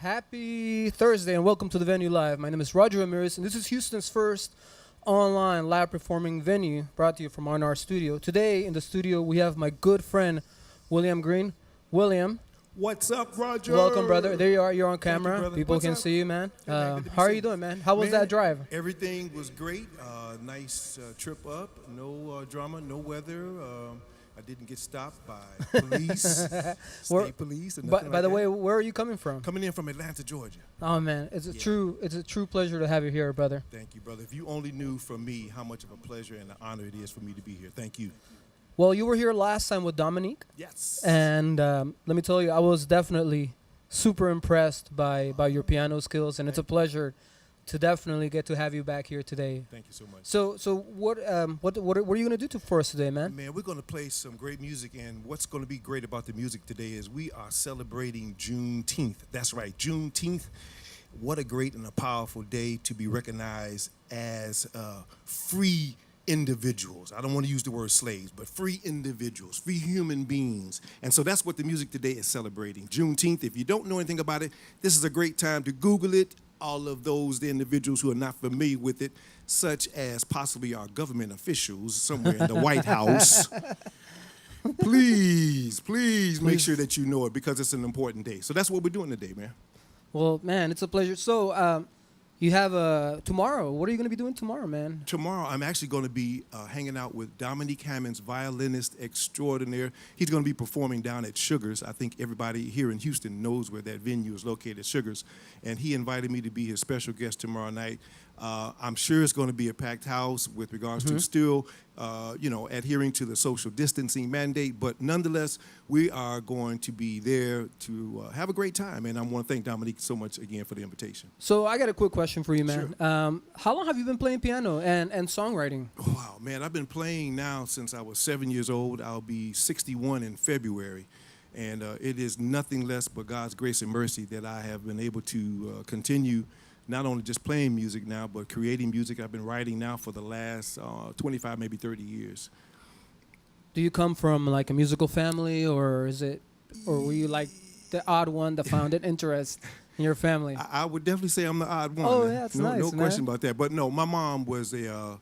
Happy Thursday and welcome to the venue live. My name is Roger Ramirez and this is Houston's first online live performing venue brought to you from our studio. Today in the studio we have my good friend William Green. William, What's up, Roger? welcome brother. There you are, you're on camera. brother. People What's can up? see you, man. Hey, man, good to be How are seen. you doing, man? How was Man, that drive? Everything was great. Nice trip up. No drama, no weather. I didn't get stopped by police, Where- state police, or By, nothing by like the that. way, where are you coming from? Coming in from Atlanta, Georgia. Oh man, it's a true pleasure to have you here, brother. Thank you, brother. If you only knew from me how much of a pleasure and an honor it is for me to be here. Thank you. Well, you were here last time with Dominique. Yes. And let me tell you, I was definitely super impressed by your piano skills, and it's a pleasure to definitely get to have you back here today. Thank you so much. So what are you gonna do for us today, man? Man, we're going to play some great music, and what's going to be great about the music today is we are celebrating Juneteenth. That's right, Juneteenth. What a great and a powerful day to be recognized as free individuals. I don't want to use the word slaves, but free individuals, free human beings. And so that's what the music today is celebrating. Juneteenth, if you don't know anything about it, this is a great time to Google it. All of the individuals who are not familiar with it, such as possibly our government officials somewhere in the White House, please make sure that you know it because it's an important day. So that's what we're doing today, man. Well, man, it's a pleasure. So you have tomorrow. What are you gonna be doing tomorrow, man? Tomorrow, I'm actually going to be hanging out with Dominique Hammond's violinist extraordinaire. He's going to be performing down at Sugar's. I think everybody here in Houston knows where that venue is located, Sugar's. And he invited me to be his special guest tomorrow night. I'm sure it's going to be a packed house with regards to still, adhering to the social distancing mandate. But nonetheless, we are going to be there to have a great time. And I want to thank Dominique so much again for the invitation. So I got a quick question for you, man. Sure. How long have you been playing piano and songwriting? Wow, man, I've been playing now since I was 7 years old. I'll be 61 in February. And it is nothing less but God's grace and mercy that I have been able to continue not only just playing music now, but creating music. I've been writing now for the last 25, maybe 30 years. Do you come from like a musical family, or were you like the odd one that found an interest in your family? I would definitely say I'm the odd one. Oh, man. that's no, nice, no man. question about that. But no, my mom was a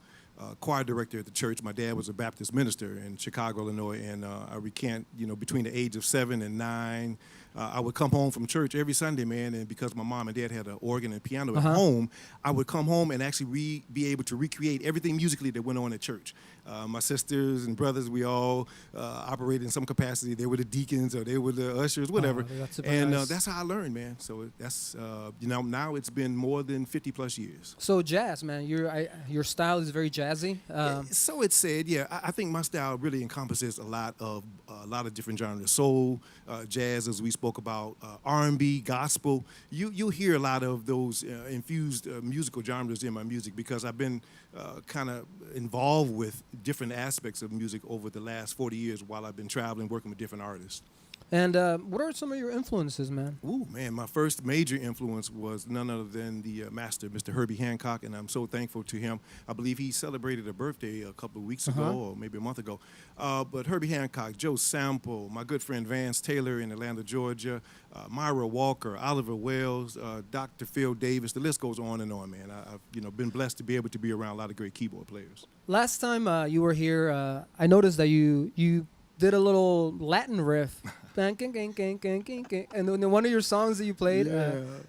choir director at the church. My dad was a Baptist minister in Chicago, Illinois, and I recant, between the age of 7 and 9, I would come home from church every Sunday, man, and because my mom and dad had an organ and piano at home, I would come home and actually be able to recreate everything musically that went on at church. My sisters and brothers, we all operated in some capacity. They were the deacons or they were the ushers, whatever. Oh, that's super and nice. that's how I learned, man. So that's, now it's been more than 50 plus years. So jazz, man. Your style is very jazzy. So it's said, yeah. I think my style really encompasses a lot of different genres: soul, jazz, as we spoke about, R&B, gospel. You'll hear a lot of those infused musical genres in my music because I've been kind of involved with different aspects of music over the last 40 years while I've been traveling, working with different artists. And what are some of your influences, man? Ooh, man, my first major influence was none other than the master, Mr. Herbie Hancock, and I'm so thankful to him. I believe he celebrated a birthday a couple of weeks ago or maybe a month ago. But Herbie Hancock, Joe Sample, my good friend Vance Taylor in Atlanta, Georgia, Myra Walker, Oliver Wells, Dr. Phil Davis, the list goes on and on, man. I've been blessed to be able to be around a lot of great keyboard players. Last time you were here, I noticed that you did a little Latin riff. And then one of your songs that you played,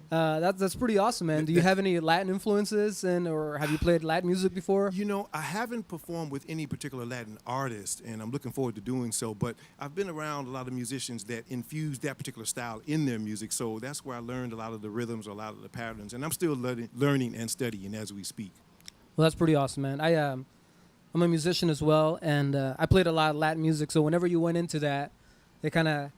that's pretty awesome, man. Do you have any Latin influences, or have you played Latin music before? I haven't performed with any particular Latin artist, and I'm looking forward to doing so, but I've been around a lot of musicians that infuse that particular style in their music, so that's where I learned a lot of the rhythms, a lot of the patterns, and I'm still learning and studying as we speak. Well, that's pretty awesome, man. I'm a musician as well, and I played a lot of Latin music, so whenever you went into that, it kind of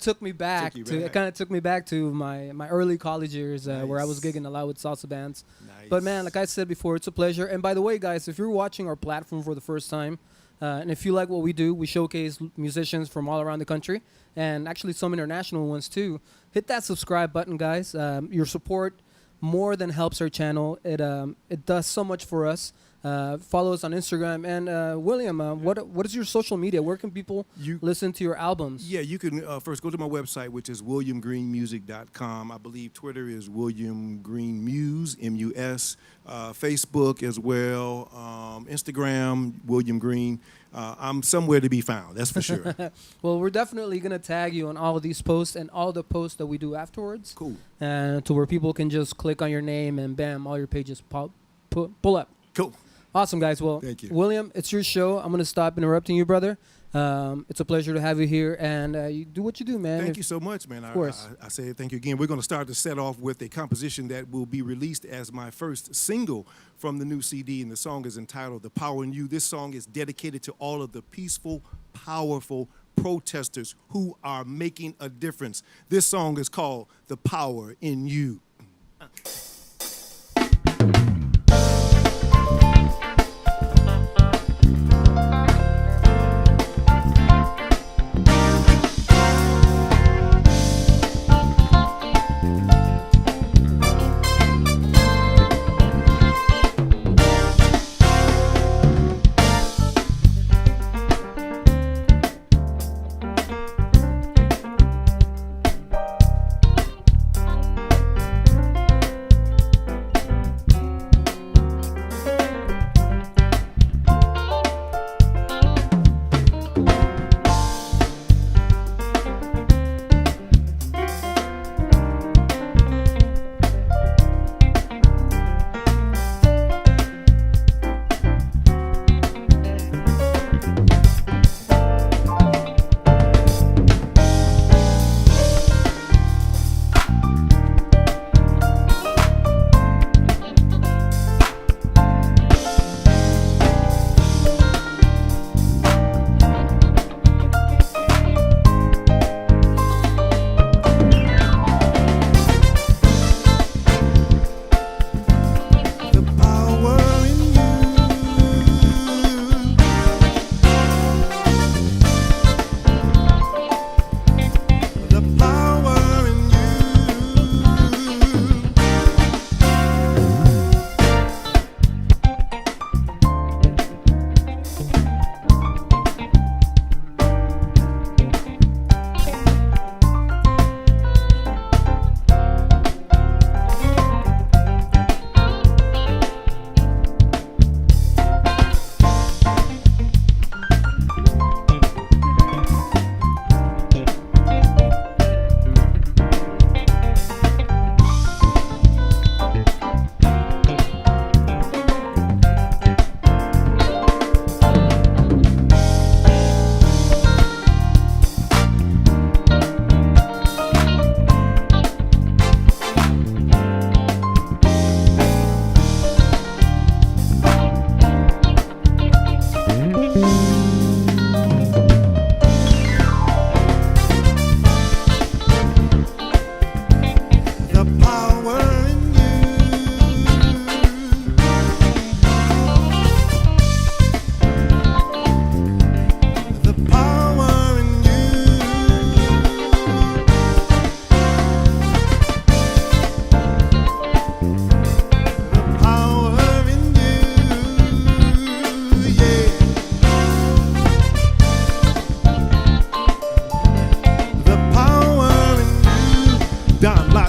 took me back to my early college years where I was gigging a lot with salsa bands. Nice. But man, like I said before, it's a pleasure. And by the way, guys, if you're watching our platform for the first time, and if you like what we do, we showcase musicians from all around the country and actually some international ones too. Hit that subscribe button, guys. Your support more than helps our channel. It does so much for us. Follow us on Instagram. And William, what is your social media? Where can people listen to your albums? Yeah, you can first go to my website, which is williamgreenmusic.com. I believe Twitter is William Green Muse, M-U-S. Facebook as well. Instagram, William Green. I'm somewhere to be found, that's for sure. Well, we're definitely going to tag you on all of these posts and all the posts that we do afterwards. Cool. To where people can just click on your name and bam, all your pages pull up. Cool. Awesome, guys. Well, thank you. William, it's your show. I'm going to stop interrupting you, brother. It's a pleasure to have you here, and you do what you do, man. Thank you so much, man. Of course. I say thank you again. We're going to start the set off with a composition that will be released as my first single from the new CD, and the song is entitled The Power in You. This song is dedicated to all of the peaceful, powerful protesters who are making a difference. This song is called The Power in You.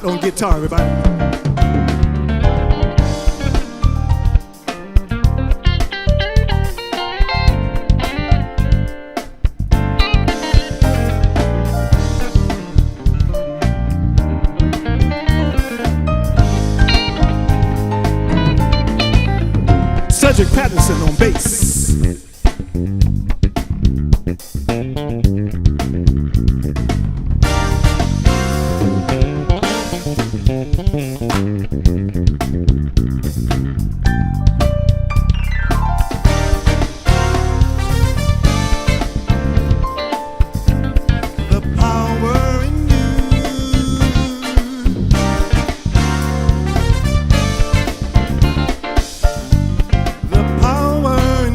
On guitar, everybody. Cedric Patterson on bass. The power in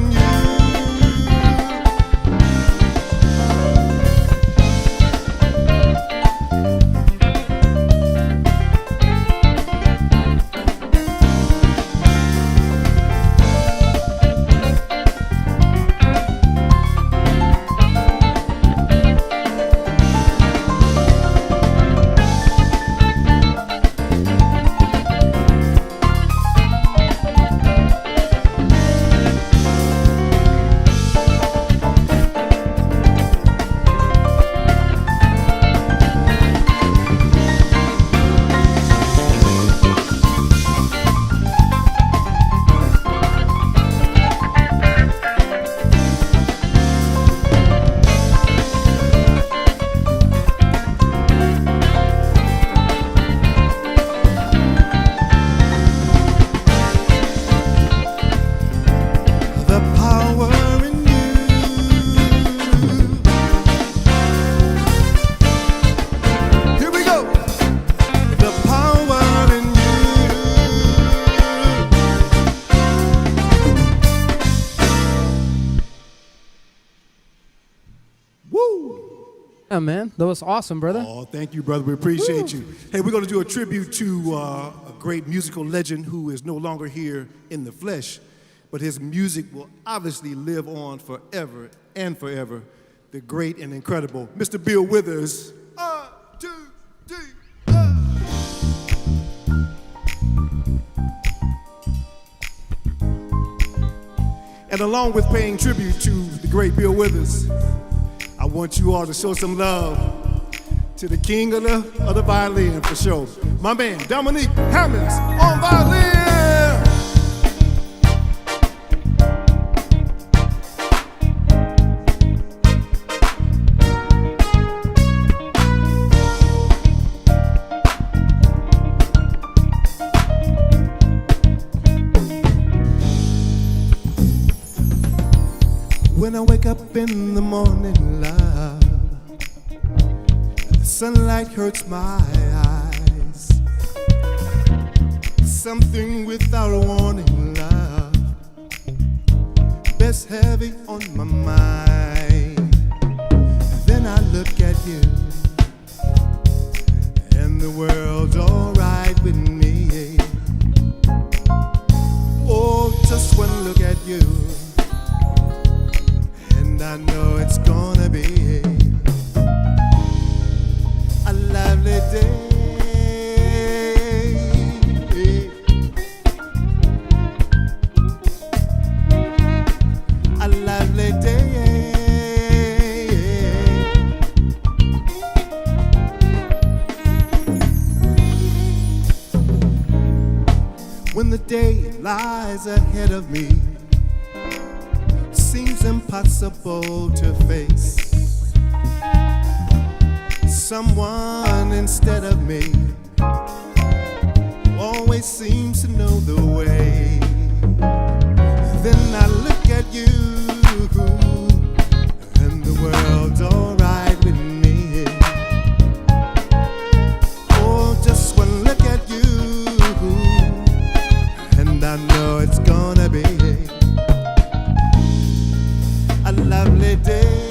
Yeah, man. That was awesome, brother. Oh, thank you, brother. We appreciate you. Hey, we're going to do a tribute to a great musical legend who is no longer here in the flesh, but his music will obviously live on forever and forever. The great and incredible Mr. Bill Withers. 1, 2, 3, And along with paying tribute to the great Bill Withers, I want you all to show some love to the king of the violin for sure. My man, Dominique Hammonds on violin. When I wake up in the morning, love, the sunlight hurts my eyes. Something without a warning, love, bears heavy on my mind. Then I look at you, and the world's alright with me. Oh, just one look at you, I know it's gonna be a lovely day. A lovely day. When the day lies ahead of me seems impossible to face, someone instead of me always seems to know the way. Then I look at you, and the world's alright with me. Oh, just one look at you, and I know it's gonna be a lovely day.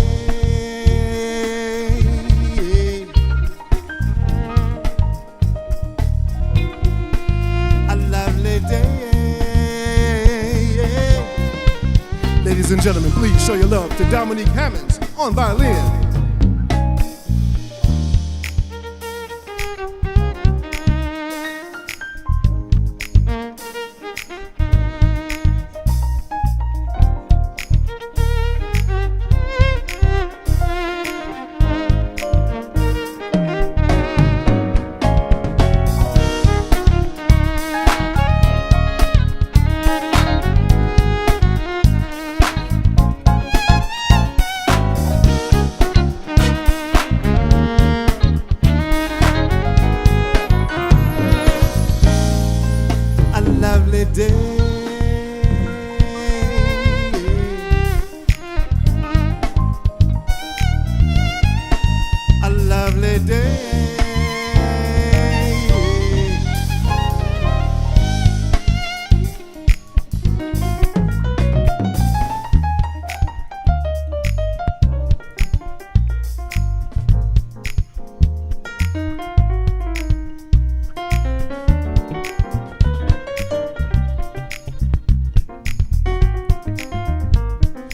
A lovely day. Ladies and gentlemen, please show your love to Dominique Hammonds on violin. Lovely day. A lovely day.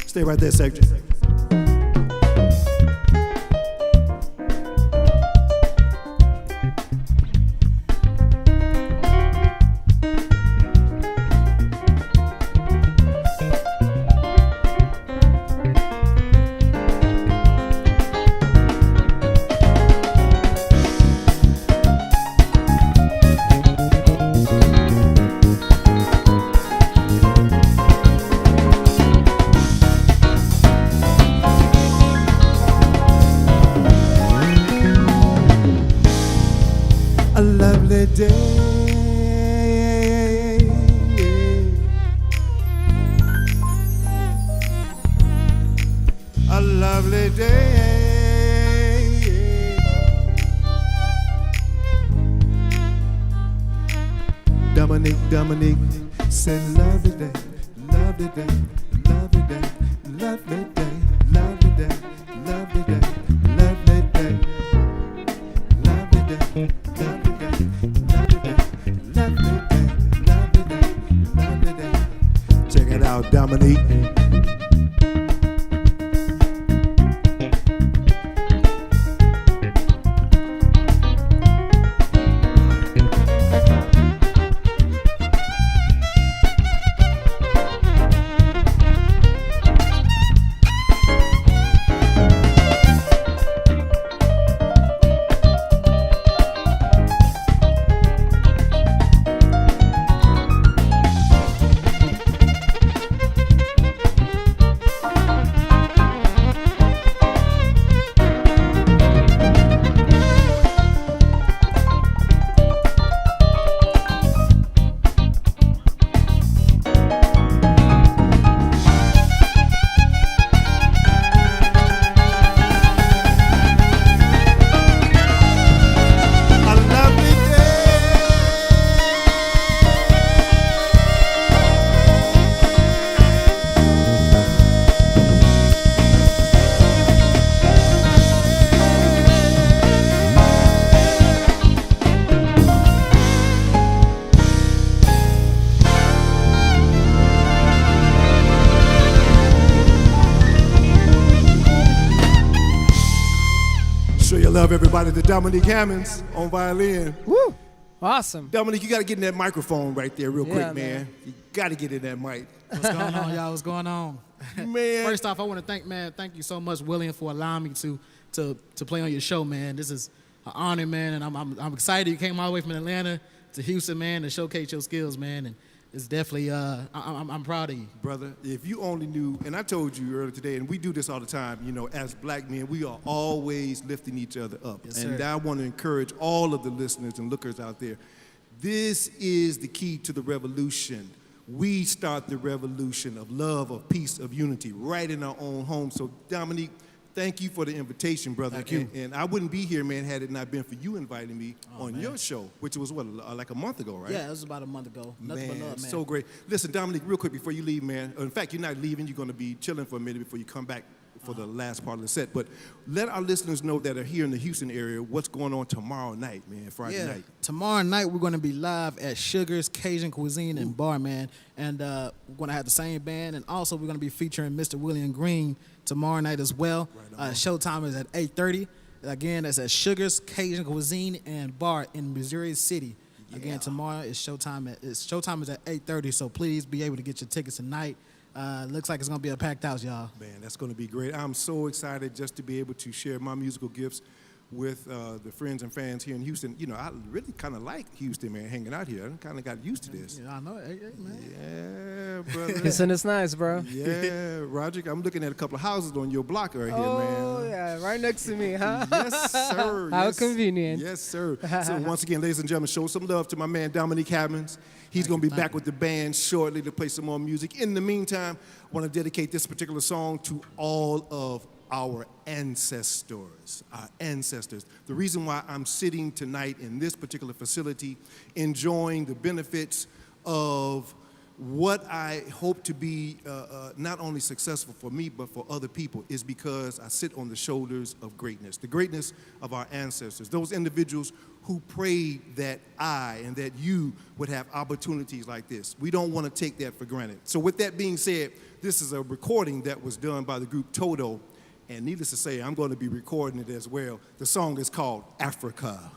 Stay right there, Secretary. A lovely day. A lovely day. Dominique said lovely day, lovely day, lovely day, lovely day, lovely day, lovely day, lovely day. Check it out, Dominique. Show your love, everybody, to Dominique Hammonds on violin. Woo! Awesome. Dominique, you got to get in that microphone right there real quick, Yeah, man. You got to get in that mic. What's going on, y'all? What's going on? Man. First off, I want to thank you so much, William, for allowing me to play on your show, man. This is an honor, man, and I'm excited you came all the way from Atlanta to Houston, man, to showcase your skills, man. And it's definitely I'm proud of you, Brother, if you only knew, and I told you earlier today, and we do this all the time, you know, as black men, we are always lifting each other up. Yes, and sir. I want to encourage all of the listeners and lookers out there. This is the key to the revolution. We start the revolution of love, of peace, of unity right in our own home. So, Dominique, thank you for the invitation, brother. Thank you. And I wouldn't be here, man, had it not been for you inviting me on man. your show, which was, what, like a month ago, right? Yeah, it was about a month ago. Nothing but love, man. So great. Listen, Dominique, real quick before you leave, man. In fact, you're not leaving. You're going to be chilling for a minute before you come back for the last part of the set. But let our listeners know that are here in the Houston area what's going on tomorrow night, man, Friday night. Tomorrow night we're going to be live at Sugar's Cajun Cuisine and Bar, man. And we're going to have the same band. And also we're going to be featuring Mr. William Green tomorrow night as well. Right on. Showtime is at 8:30. Again, that's at Sugar's Cajun Cuisine and Bar in Missouri City. Yeah. Again, tomorrow is showtime. Showtime is at 8:30, so please be able to get your tickets tonight. Looks like it's going to be a packed house, y'all. Man, that's going to be great. I'm so excited just to be able to share my musical gifts with the friends and fans here in Houston. You know, I really kind of like Houston, man, hanging out here. I kind of got used to this. Yeah, I know. Hey, man. Yeah, brother. Houston is nice, bro. Yeah, Roger, I'm looking at a couple of houses on your block right here, man. Oh, yeah, right next to me, huh? Yes, sir. How Yes. convenient. Yes, sir. So once again, ladies and gentlemen, show some love to my man Dominique Hammonds. He's going to be back with the band shortly to play some more music. In the meantime, I want to dedicate this particular song to all of our ancestors, our ancestors. The reason why I'm sitting tonight in this particular facility, enjoying the benefits of what I hope to be not only successful for me, but for other people, is because I sit on the shoulders of greatness, the greatness of our ancestors, those individuals who prayed that I and that you would have opportunities like this. We don't want to take that for granted. So with that being said, this is a recording that was done by the group Toto, and needless to say, I'm going to be recording it as well. The song is called Africa.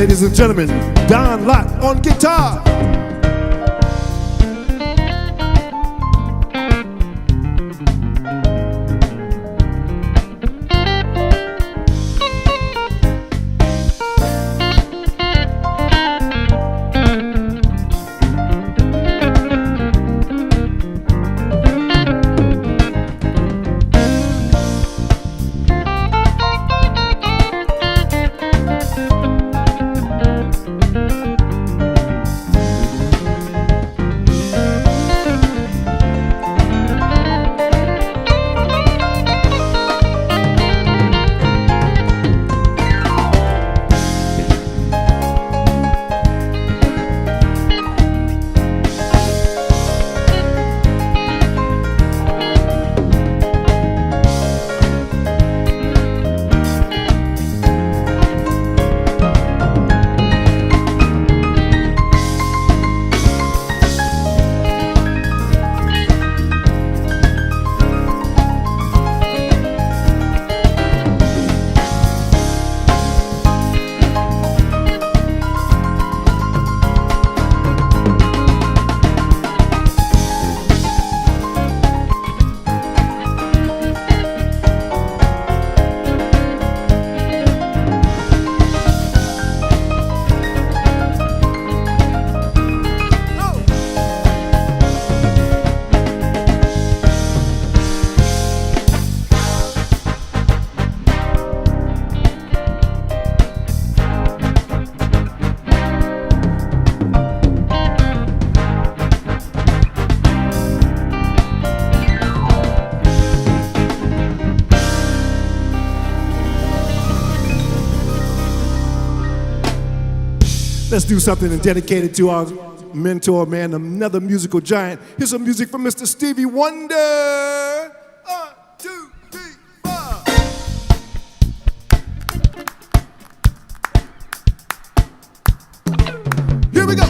Ladies and gentlemen, Don Lott on guitar. Let's do something dedicated to our mentor, man, another musical giant. Here's some music from Mr. Stevie Wonder. 1, 2, 3, 4. Here we go.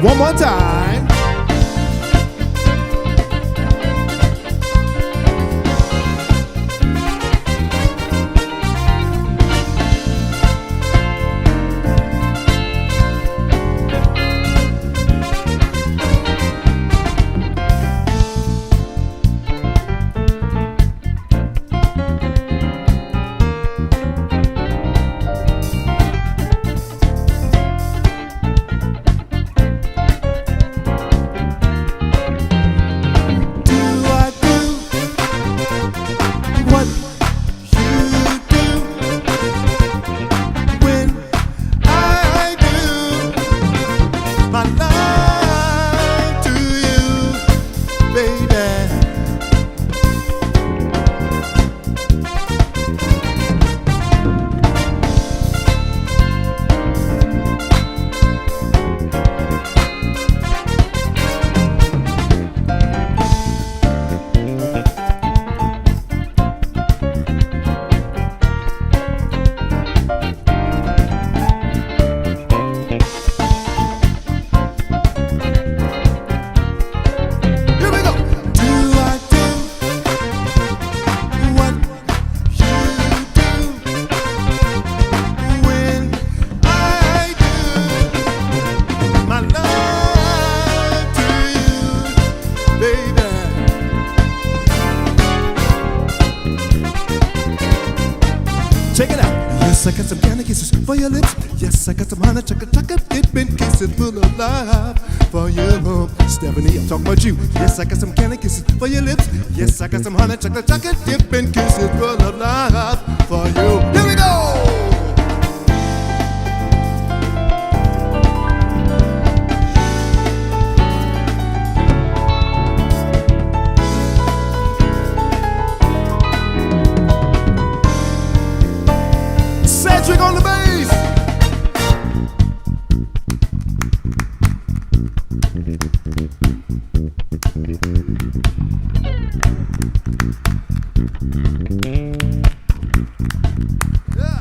One more time. Check it out. Yes, I got some candy kisses for your lips. Yes, I got some honey chocolate dipping kisses full of love for you. Stephanie, I'm talking about you. Yes, I got some candy kisses for your lips. Yes, I got some honey chocolate dipping kisses full of love for you. Here we go. Cedric on the bass. Yeah.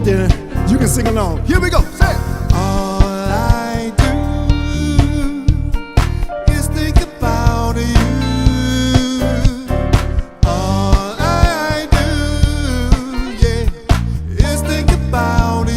out there, you can sing along. Here we go. Say it. All I do is think about you. All I do, yeah, is think about you.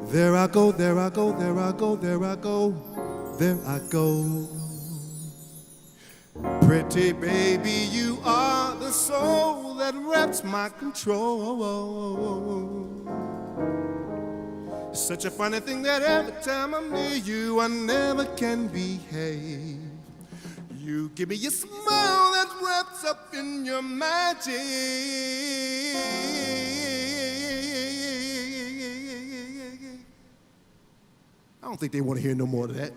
There I go, there I go, there I go, there I go, there I go. Pretty baby, you are the soul that wraps my control. It's such a funny thing that every time I'm near you, I never can behave. You give me a smile that wraps up in your magic. I don't think they want to hear no more of that.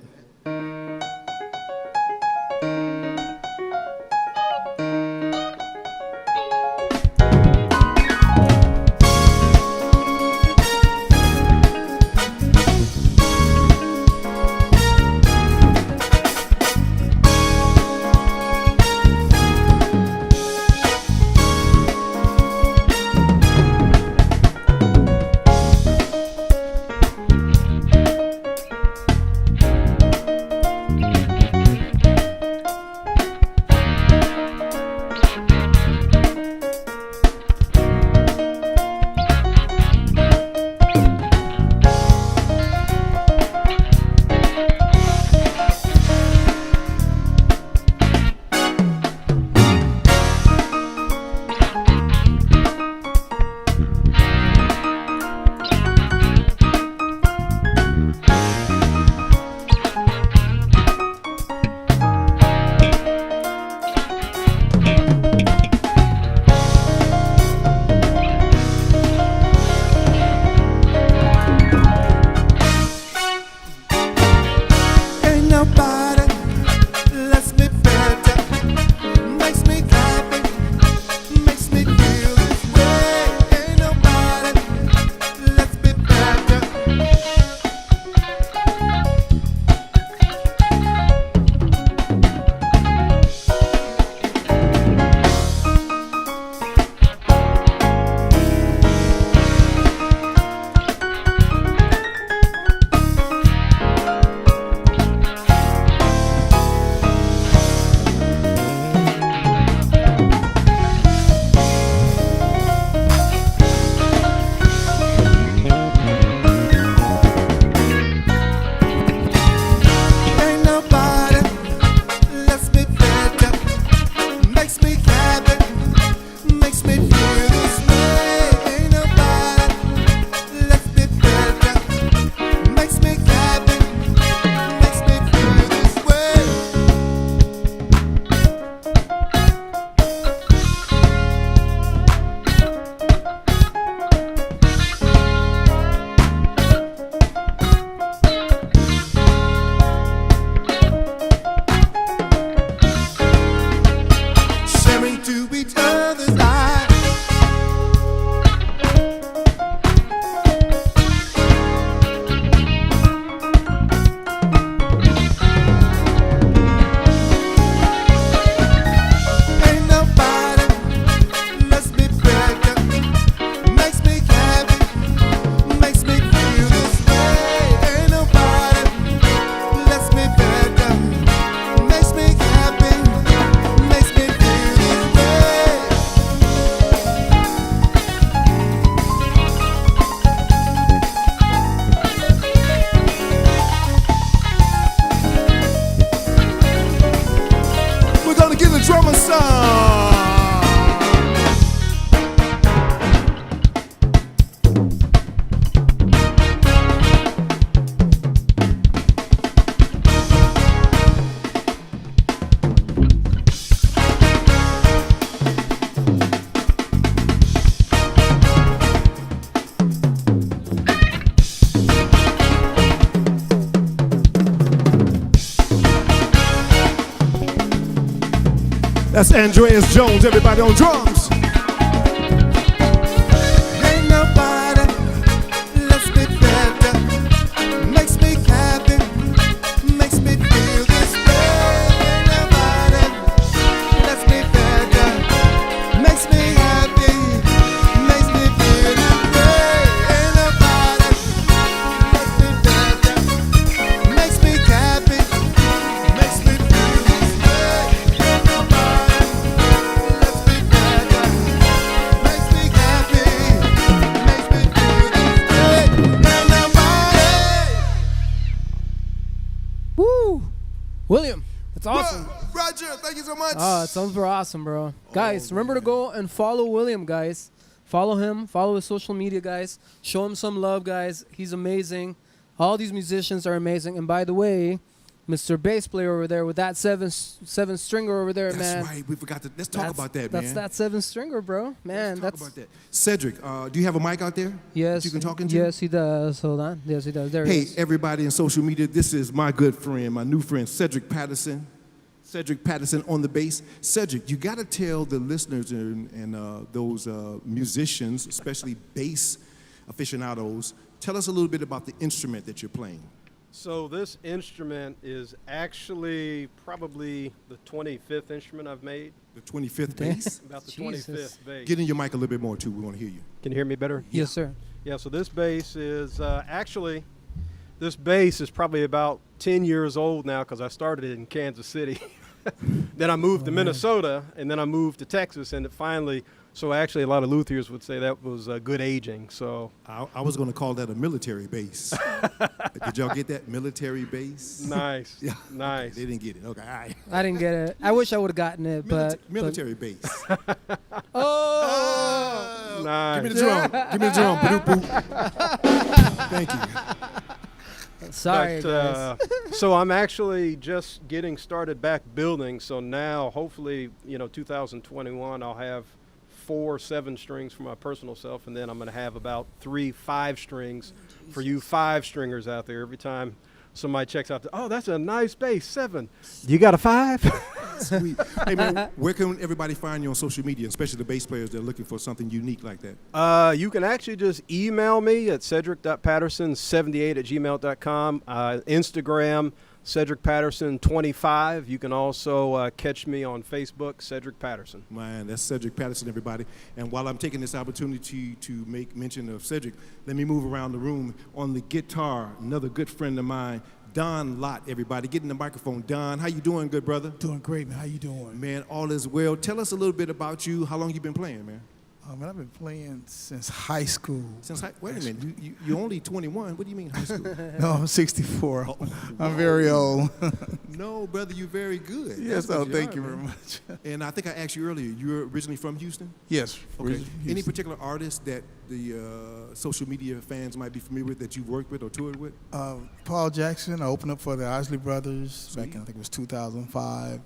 That's Andreas Jones, everybody on drums. Ain't nobody lets me better, makes me happy, makes me feel this way. Ain't nobody lets me better, makes me happy, makes me feel this way. Ain't nobody lets me better, makes me happy, makes me feel this way. Ain't nobody lets me better, makes me happy, makes me feel this way. Ain't nobody. Woo! William, that's awesome. Roger, thank you so much. Oh, it sounds super awesome, bro. Guys, remember to go and follow William, guys. Follow him. Follow his social media, guys. Show him some love, guys. He's amazing. All these musicians are amazing. And by the way, Mr. Bass player over there with that seven stringer over there, That's man. right. We forgot to. Let's talk about that, man. That's that 7 stringer, bro. Man, Let's talk about that. Cedric, do you have a mic out there? Yes. that you can talk into? Yes, he does. Hold on. Yes, he does. There he Hey, is. everybody in social media, this is my good friend, my new friend, Cedric Patterson. Cedric Patterson on the bass. Cedric, you got to tell the listeners and those musicians, especially bass aficionados, tell us a little bit about the instrument that you're playing. So this instrument is actually probably the 25th instrument I've made. The 25th bass. About the Jesus. 25th bass. Get in your mic a little bit more, too. We want to hear you. Can you hear me better? Yes, sir. Yeah, so this bass is actually, this bass is probably about 10 years old now because I started it in Kansas City. Then I moved to Minnesota, and then I moved to Texas, and it finally, so actually a lot of luthiers would say that was good aging. So I was going to call that a military bass. Did y'all get that? Military bass? nice, Yeah. nice. They didn't get it. Okay, all right. I didn't get it. I wish I would have gotten it, but Military bass. Oh, Nice. Give me the drum. Give me the drum. Boop, boop. Thank you. sorry, But, guys. so I'm actually just getting started back building. So now, hopefully, 2021, I'll have 4 7-strings for my personal self, and then I'm going to have about 3 5-strings for you 5-stringers out there. Every time somebody checks out, oh, that's a nice bass, 7. You got a 5? Sweet. Hey, man, where can everybody find you on social media, especially the bass players that are looking for something unique like that? You can actually just email me at cedric.patterson78@gmail.com. Instagram, Cedric Patterson 25. You can also catch me on Facebook, Cedric Patterson. Man, that's Cedric Patterson, everybody. And while I'm taking this opportunity to make mention of Cedric, let me move around the room. On the guitar, another good friend of mine, Don Lott, everybody. Get in the microphone. Don, how you doing, good brother? Doing great, man. How you doing? Man, all is well. Tell us a little bit about you. How long you been playing, man? Man, I've been playing since high school. Wait a minute, you're only 21. What do you mean high school? No, I'm 64. Oh, I'm very old. No, brother, you're very good. Yes, That's what thank are, you very man. much. And I think I asked you earlier, you're originally from Houston? Yes. Okay. Houston. Any particular artists that the social media fans might be familiar with that you've worked with or toured with? Paul Jackson. I opened up for the Isley Brothers back Sweet. in, I think it was 2005.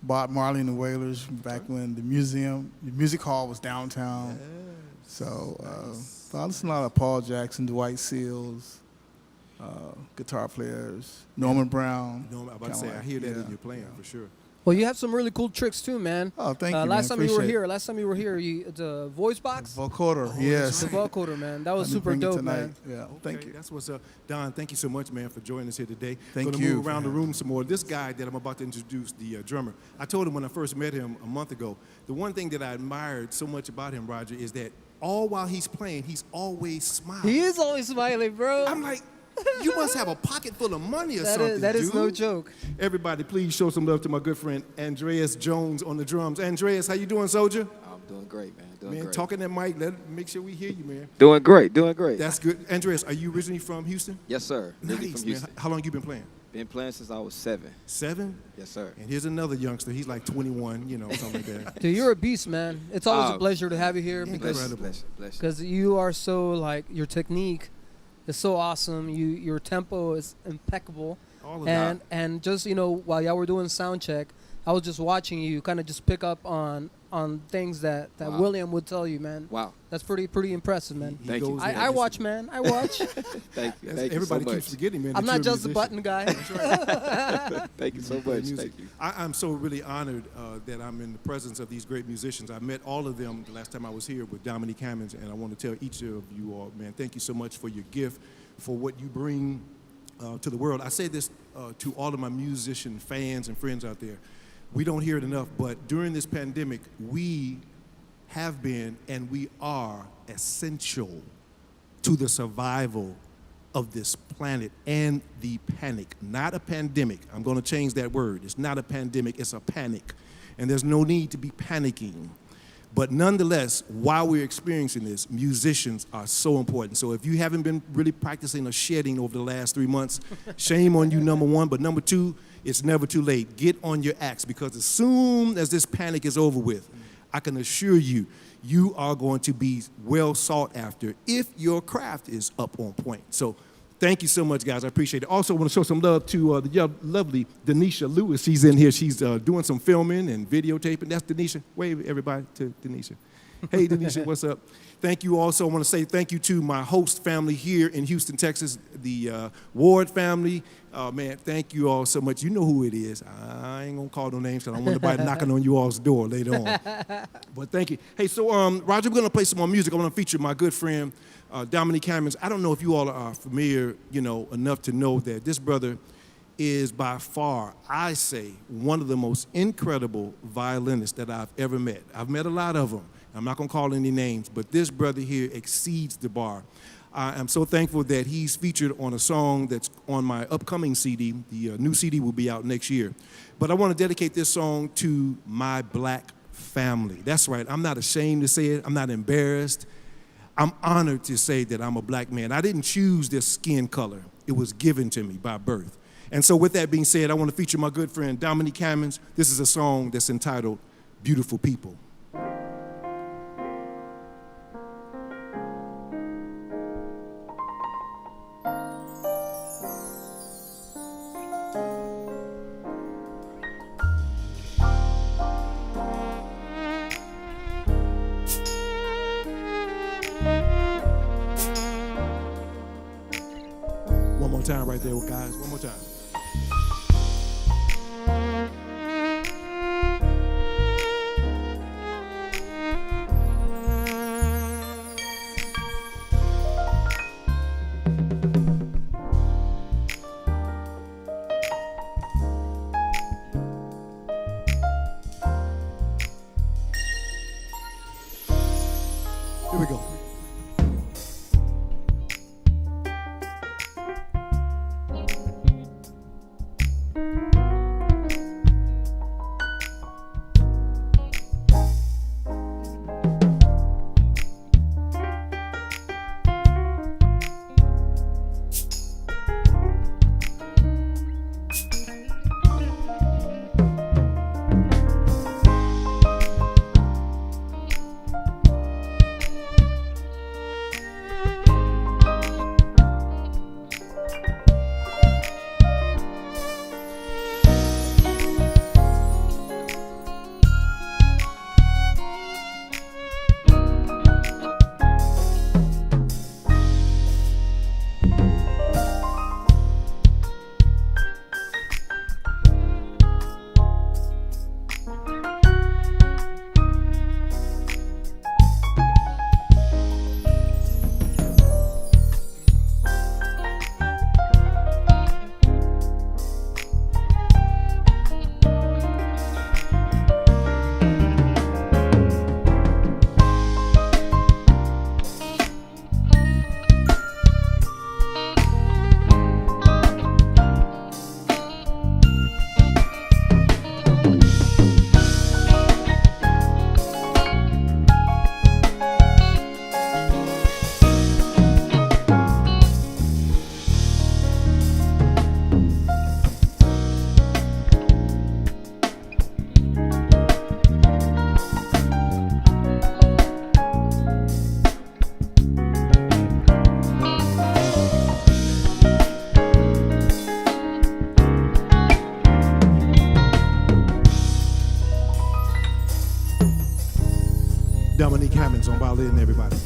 Bob Marley and the Wailers back when the music hall was downtown. So I listened to a lot of Paul Jackson, Dwight Seals, guitar players, Norman Brown. No, I'm about to say, I hear that in your playing for sure. Well, you have some really cool tricks too, man. Oh, thank you, Last man. time you were Appreciate here, the voice box, Vocoder, yes. the vocoder, man. That was Let me super bring it dope, tonight. man. Yeah, thank you. That's what's up. Don, thank you so much, man, for joining us here today. Thank Gonna you move for around the having room some more. This guy that I'm about to introduce, the drummer, I told him when I first met him a month ago, the one thing that I admired so much about him, Roger, is that all while he's playing, he's always smiling. He is always smiling, bro. I'm like, you must have a pocket full of money or something, That is dude. no joke. Everybody, please show some love to my good friend, Andreas Jones on the drums. Andreas, how you doing, soldier? I'm doing great, man. Doing Man, great. talking that mic, make sure we hear you, man. Doing great, doing great. That's good. Andreas, are you originally from Houston? Yes, sir. Originally Nice, from man. Houston. How long you been playing? Been playing since I was 7. 7? Yes, sir. And here's another youngster. He's like 21, something like that. Dude, you're a beast, man. It's always a Ah, pleasure to have you here Bless you, Incredible. bless you, bless you. because you are so like your technique is so awesome. Your tempo is impeccable, All of that. and just while y'all were doing sound check, I was just watching you kind of just pick up on things that Wow. William would tell you, man. Wow. That's pretty impressive, man. Thank you. goes I, there. I watch, man. I watch. Thank you. Thank Everybody you so keeps much. forgetting, man. I'm that not you're a just a musician. button guy. Thank you so Great much. music. Thank you. I'm so really honored that I'm in the presence of these great musicians. I met all of them the last time I was here with Dominique Hammonds, and I want to tell each of you all, man, thank you so much for your gift, for what you bring to the world. I say this to all of my musician fans and friends out there. We don't hear it enough, but during this pandemic, we have been and we are essential to the survival of this planet and the panic. Not a pandemic. I'm going to change that word. It's not a pandemic, it's a panic. And there's no need to be panicking. But nonetheless, while we're experiencing this, musicians are so important. So if you haven't been really practicing or shedding over the last 3 months, shame on you, number one. But number two, it's never too late. Get on your acts, because as soon as this panic is over with, I can assure you, you are going to be well sought after if your craft is up on point. So thank you so much, guys. I appreciate it. Also want to show some love to the lovely Denisha Lewis. She's in here. She's doing some filming and videotaping. That's Denisha. Wave everybody to Denisha. Hey, Denisha, what's up? Thank you. Also, I want to say thank you to my host family here in Houston, Texas, the Ward family. Man, thank you all so much. You know who it is. I ain't going to call no names because I don't want nobody knocking on you all's door later on. But thank you. Hey, so, Roger, we're going to play some more music. I want to feature my good friend, Dominique Hammonds. I don't know if you all are familiar, enough to know that this brother is by far, I say, one of the most incredible violinists that I've ever met. I've met a lot of them. I'm not going to call any names, but this brother here exceeds the bar. I am so thankful that he's featured on a song that's on my upcoming CD. The new CD will be out next year. But I want to dedicate this song to my black family. That's right. I'm not ashamed to say it. I'm not embarrassed. I'm honored to say that I'm a black man. I didn't choose this skin color. It was given to me by birth. And so with that being said, I want to feature my good friend, Dominique Hammonds. This is a song that's entitled Beautiful People. One more time right there, guys. One more time. Here we go. Dominique Hammonds on violin, everybody.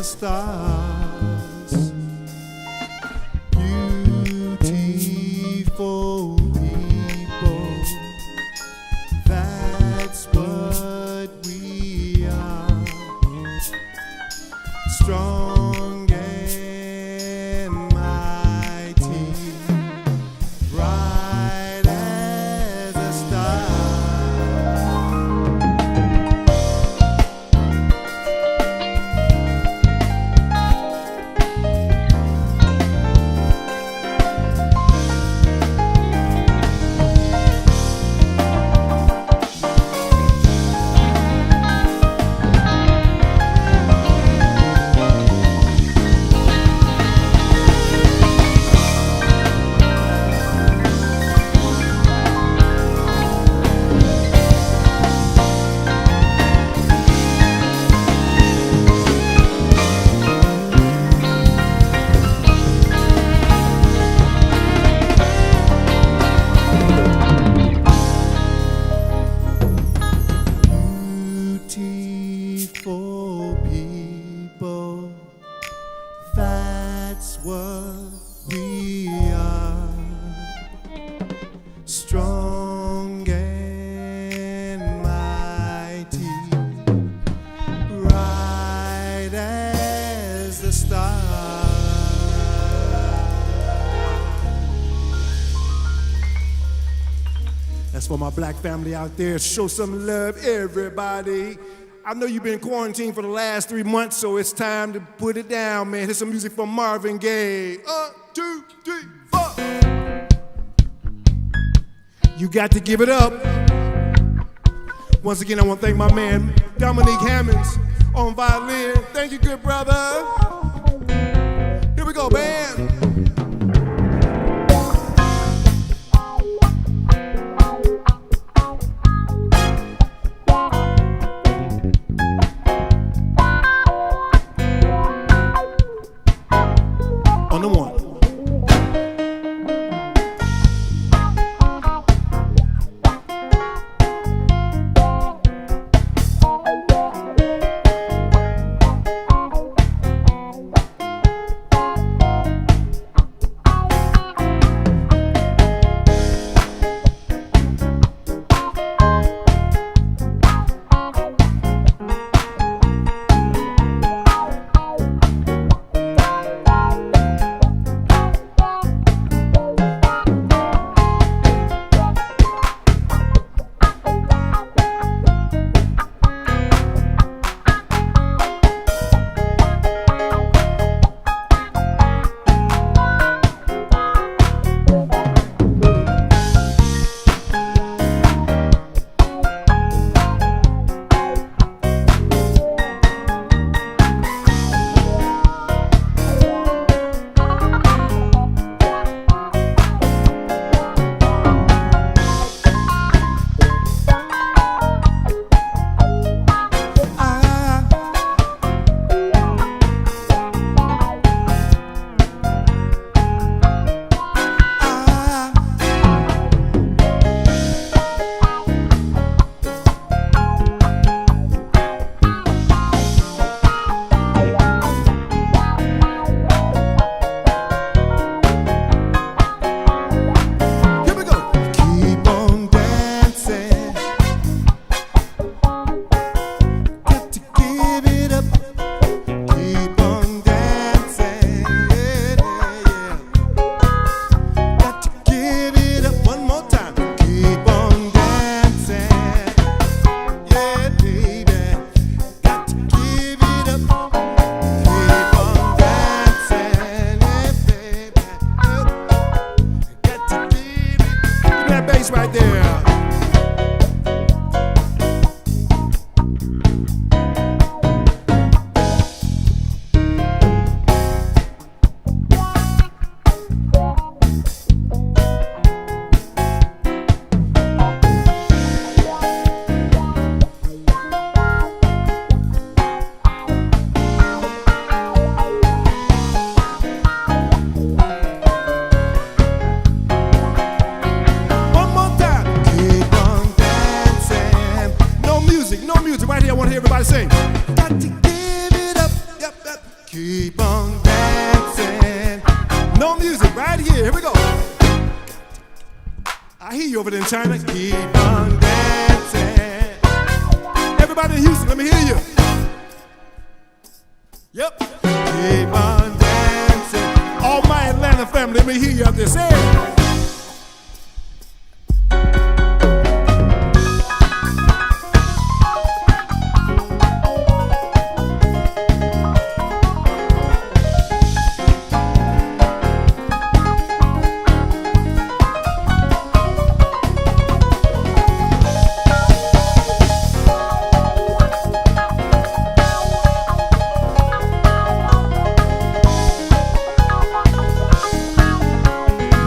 Stars, beautiful people, that's what we are, strong and mighty, bright as a star. Beautiful people, that's what we are, strong and mighty, bright as the stars. That's for my black family out there. Show some love, everybody. I know you've been quarantined for the last 3 months, so it's time to put it down, man. Here's some music from Marvin Gaye. 1, 2, 3, 4. You got to give it up. Once again, I want to thank my man, Dominique Hammonds, on violin. Thank you, good brother. Here we go, band. On the one. bass right there. One more time. Keep on dancing. No music, no music. Right here, I want to hear everybody sing. Got to give it up. Yep, yep. Keep on dancing. No music, right here. Here we go. I hear you over there in China. Keep on dancing. Everybody in Houston, let me hear you. Yep. Keep on dancing. All my Atlanta family, let me hear you out there. Say it.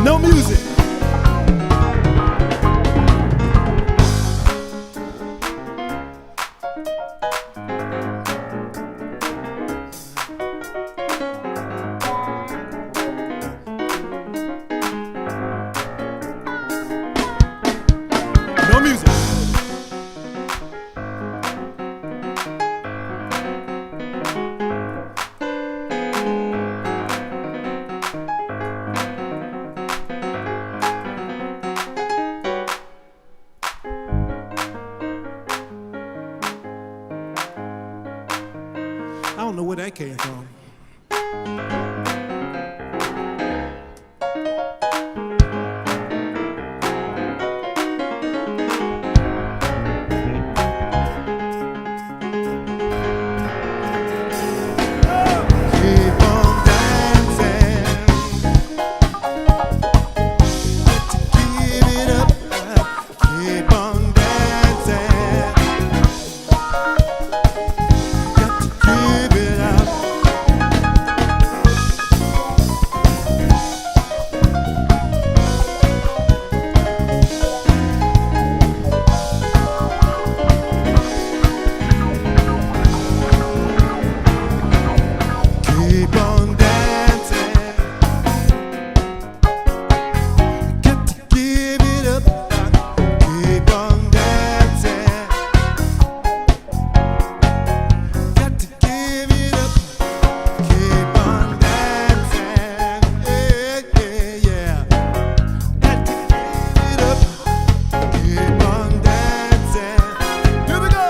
No music. No music. I don't know where that came from. Keep on dancing. Give it up. Keep on dancing. Got to give it up. Keep on dancing. Got to give it up. Keep on dancing. Got to give it up. Keep on dancing. Yeah, yeah, yeah. Got to give it up. Keep on dancing. Here we go.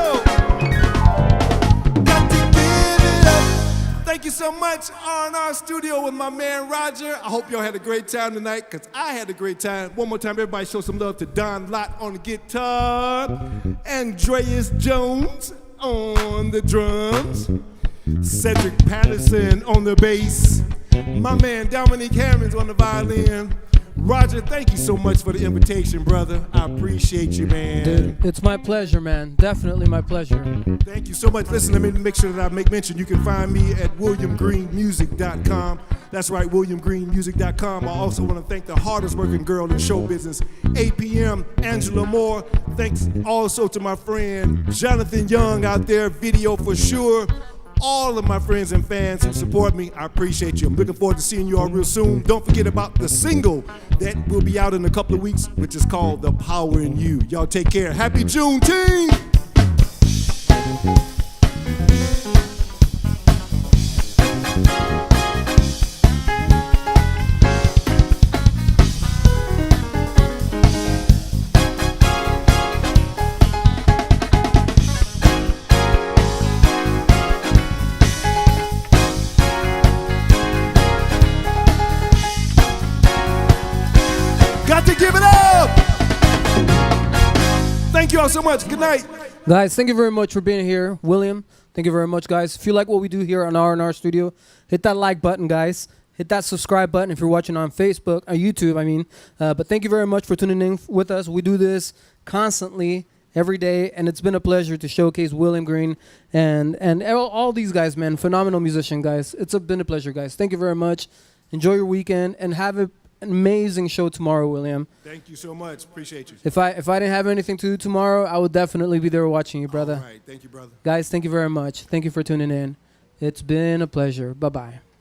Got to give it up. Thank you so much, R&R Studio with my man Roger. I hope y'all had a great time tonight, because I had a great time. One more time, everybody show some love to Don Lott on the guitar, Andreas Jones on the drums, Cedric Patterson on the bass, my man Dominique Hammonds on the violin. Roger, thank you so much for the invitation, brother. I appreciate you, man. Dude, it's my pleasure, man. Definitely my pleasure. Thank you so much. Listen, let me make sure that I make mention. You can find me at WilliamGreenMusic.com. That's right, WilliamGreenMusic.com. I also want to thank the hardest working girl in show business, APM, Angela Moore. Thanks also to my friend Jonathan Young out there, video for sure. All of my friends and fans who support me, I appreciate you. I'm looking forward to seeing you all real soon. Don't forget about the single that will be out in a couple of weeks, which is called The Power in You. Y'all take care. Happy Juneteenth! Got to give it up! Thank you all so much. Good night. Guys, thank you very much for being here. William, thank you very much, guys. If you like what we do here on R&R Studio, hit that like button, guys. Hit hit that subscribe button if you're watching on Facebook or YouTube. I mean, but thank you very much for tuning in with us. We do this constantly every day, and it's been a pleasure to showcase William Green and all these guys, man. Phenomenal musician, guys. It's been a pleasure, guys. Thank you very much. Enjoy your weekend and have an amazing show tomorrow, William. Thank you so much. Appreciate you. If I didn't have anything to do tomorrow, I would definitely be there watching you, brother. All right. Thank you, brother. Guys, thank you very much. Thank you for tuning in. It's been a pleasure. Bye-bye.